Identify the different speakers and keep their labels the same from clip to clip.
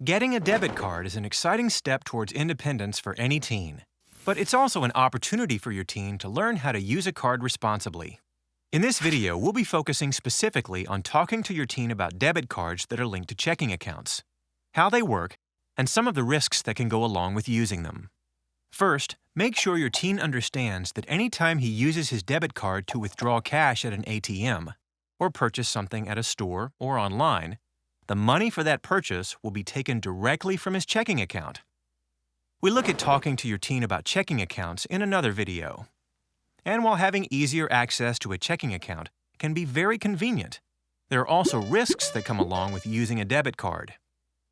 Speaker 1: Getting a debit card is an exciting step towards independence for any teen. But it's also an opportunity for your teen to learn how to use a card responsibly. In this video, we'll be focusing specifically on talking to your teen about debit cards that are linked to checking accounts, how they work, and some of the risks that can go along with using them. First, make sure your teen understands that anytime he uses his debit card to withdraw cash at an ATM, or purchase something at a store or online, the money for that purchase will be taken directly from his checking account. We look at talking to your teen about checking accounts in another video. And while having easier access to a checking account can be very convenient, there are also risks that come along with using a debit card.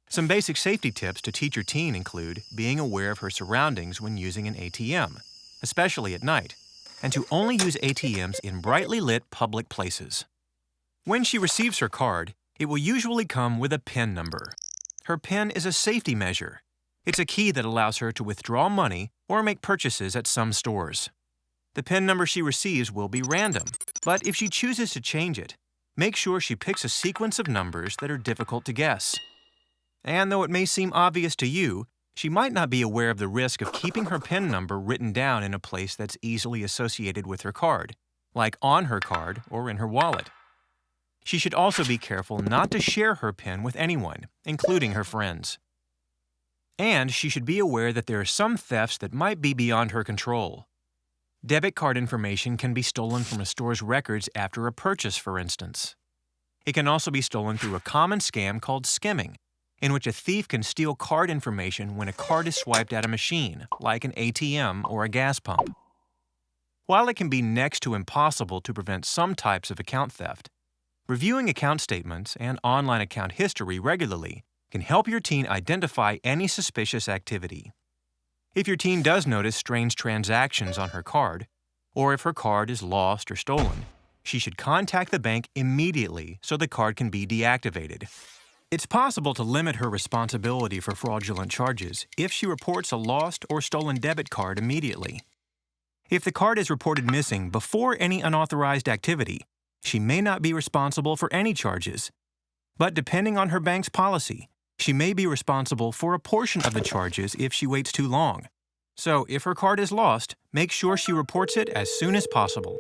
Speaker 1: Some basic safety tips to teach your teen include being aware of her surroundings when using an ATM, especially at night, and to only use ATMs in brightly lit public places. When she receives her card, it will usually come with a PIN number. Her PIN is a safety measure. It's a key that allows her to withdraw money or make purchases at some stores. The PIN number she receives will be random, but if she chooses to change it, make sure she picks a sequence of numbers that are difficult to guess. And though it may seem obvious to you, she might not be aware of the risk of keeping her PIN number written down in a place that's easily associated with her card, like on her card or in her wallet. She should also be careful not to share her PIN with anyone, including her friends. And she should be aware that there are some thefts that might be beyond her control. Debit card information can be stolen from a store's records after a purchase, for instance. It can also be stolen through a common scam called skimming, in which a thief can steal card information when a card is swiped at a machine, like an ATM or a gas pump. While it can be next to impossible to prevent some types of account theft, reviewing account statements and online account history regularly can help your teen identify any suspicious activity. If your teen does notice strange transactions on her card, or if her card is lost or stolen, she should contact the bank immediately so the card can be deactivated. It's possible to limit her responsibility for fraudulent charges if she reports a lost or stolen debit card immediately. If the card is reported missing before any unauthorized activity, she may not be responsible for any charges. But depending on her bank's policy, she may be responsible for a portion of the charges if she waits too long. So if her card is lost, make sure she reports it as soon as possible.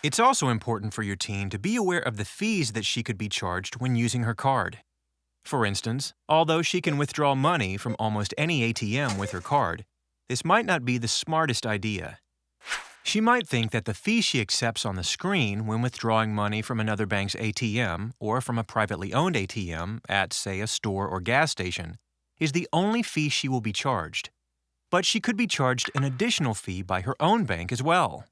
Speaker 1: It's also important for your teen to be aware of the fees that she could be charged when using her card. For instance, although she can withdraw money from almost any ATM with her card, this might not be the smartest idea. She might think that the fee she accepts on the screen when withdrawing money from another bank's ATM or from a privately owned ATM at, say, a store or gas station is the only fee she will be charged. But she could be charged an additional fee by her own bank as well.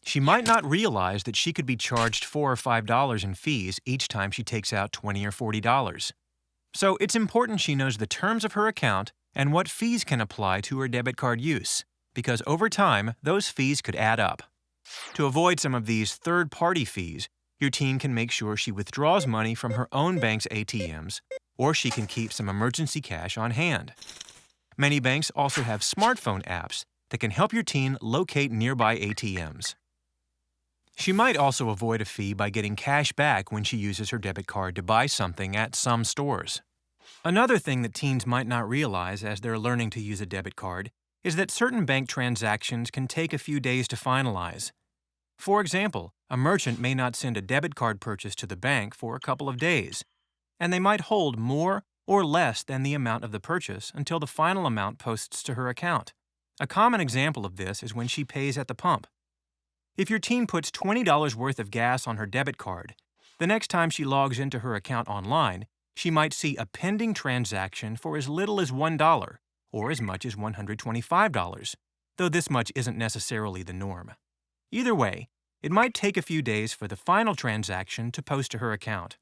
Speaker 1: She might not realize that she could be charged $4 or $5 in fees each time she takes out $20 or $40. So it's important she knows the terms of her account and what fees can apply to her debit card use, because over time, those fees could add up. To avoid some of these third-party fees, your teen can make sure she withdraws money from her own bank's ATMs, or she can keep some emergency cash on hand. Many banks also have smartphone apps that can help your teen locate nearby ATMs. She might also avoid a fee by getting cash back when she uses her debit card to buy something at some stores. Another thing that teens might not realize as they're learning to use a debit card is that certain bank transactions can take a few days to finalize. For example, a merchant may not send a debit card purchase to the bank for a couple of days, and they might hold more or less than the amount of the purchase until the final amount posts to her account. A common example of this is when she pays at the pump. If your teen puts $20 worth of gas on her debit card, the next time she logs into her account online, she might see a pending transaction for as little as $1 or as much as $125, though this much isn't necessarily the norm. Either way, it might take a few days for the final transaction to post to her account.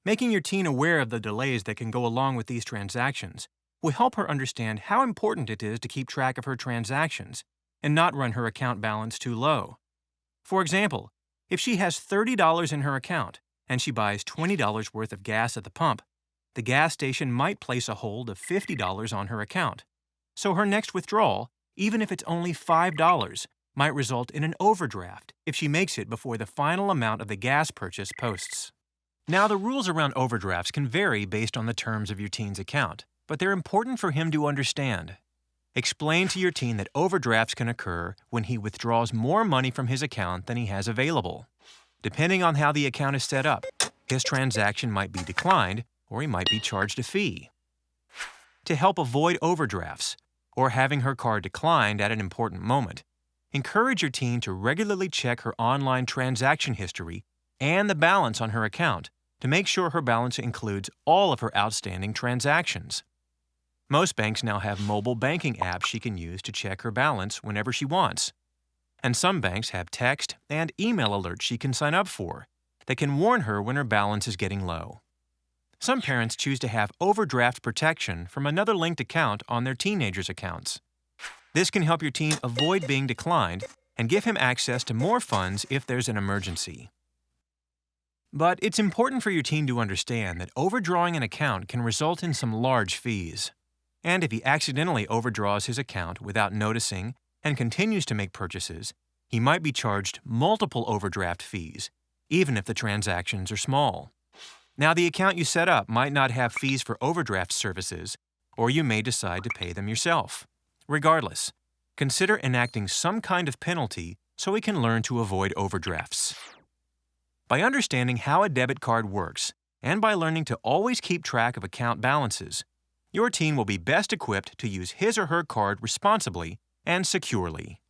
Speaker 1: Making your teen aware of the delays that can go along with these transactions will help her understand how important it is to keep track of her transactions and not run her account balance too low. For example, if she has $30 in her account and she buys $20 worth of gas at the pump, the gas station might place a hold of $50 on her account. So her next withdrawal, even if it's only $5, might result in an overdraft if she makes it before the final amount of the gas purchase posts. Now, the rules around overdrafts can vary based on the terms of your teen's account, but they're important for him to understand. Explain to your teen that overdrafts can occur when he withdraws more money from his account than he has available. Depending on how the account is set up, his transaction might be declined or he might be charged a fee. To help avoid overdrafts or having her card declined at an important moment, encourage your teen to regularly check her online transaction history and the balance on her account to make sure her balance includes all of her outstanding transactions. Most banks now have mobile banking apps she can use to check her balance whenever she wants. And some banks have text and email alerts she can sign up for that can warn her when her balance is getting low. Some parents choose to have overdraft protection from another linked account on their teenager's accounts. This can help your teen avoid being declined and give him access to more funds if there's an emergency. But it's important for your teen to understand that overdrawing an account can result in some large fees. And if he accidentally overdraws his account without noticing and continues to make purchases, he might be charged multiple overdraft fees, even if the transactions are small. Now, the account you set up might not have fees for overdraft services, or you may decide to pay them yourself. Regardless, consider enacting some kind of penalty so he can learn to avoid overdrafts. By understanding how a debit card works, and by learning to always keep track of account balances, your teen will be best equipped to use his or her card responsibly and securely.